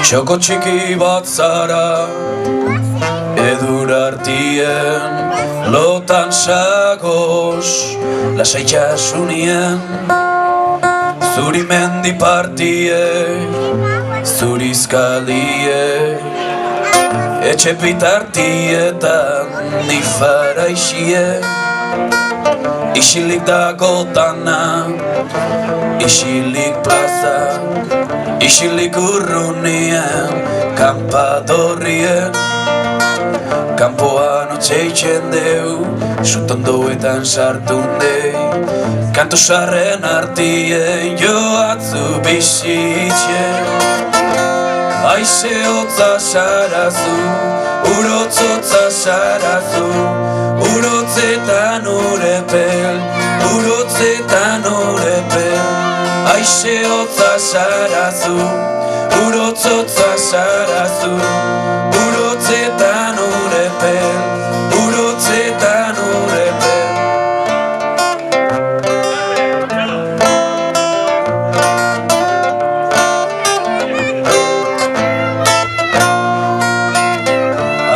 Txoko txiki bat zara, edur artien, lotan sagos, lasaitasunien. Zuri mendi partie, zuri izkalie, etxe pitartietan nifara isie. Isilik dago dana, isilik plaza, isilik urrunien, kampadorrien. Kampoan otxeitzen deu, sutondoetan sartundei, kanto sarren artien joatzu bizitzen. Aize hotza sarazu, urotzotza sarazu, urotzetan urepel, urotzetan urepel. Aize hotza sarazu, urotzotza sarazu, urotzetan urepel, urotzetan urepel.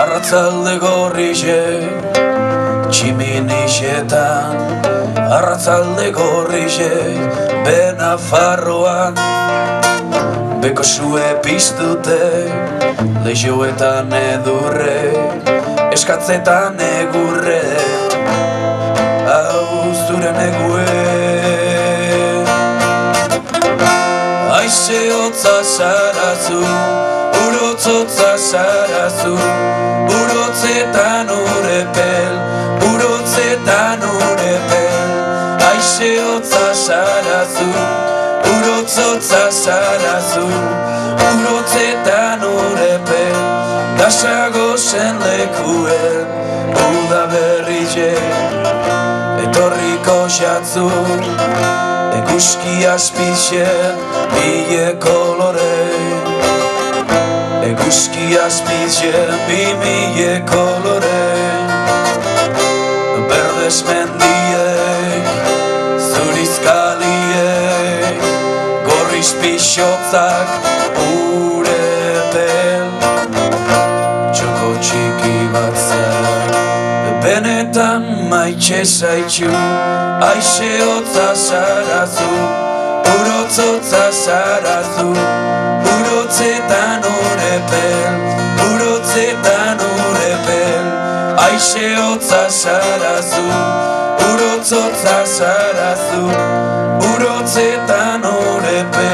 Arratzalde gorrixe, tximinixetan, arratzalde gorrixe, Benafarroan. Beko sue piztute, leixoetan edurre, eskatzetan egurre, hau zure negue. Aize hotza sarazu, urotzotza sarazu, urotzetan urepel, urotzetan urepel. Aize hotza sarazu, urotzotza sarazu, urotzetan urepel. Dasago zen lekuen, uda berritxe, etorriko xatzu, eguzki azpitxen, bile kolore. Eguzki azpitxen, bimile kolore. Berdez mendiek, zurizkaliek, gorriz pixotzak urepel. Txoko txiki bat zara, benetan maitxe zaitxu. Aize hotza sarazu, urotzotza sarazu, urotzetan urepel, urotzetan urepel. Aize hotza sarazu, urotzotza sarazu, urotzetan urepel.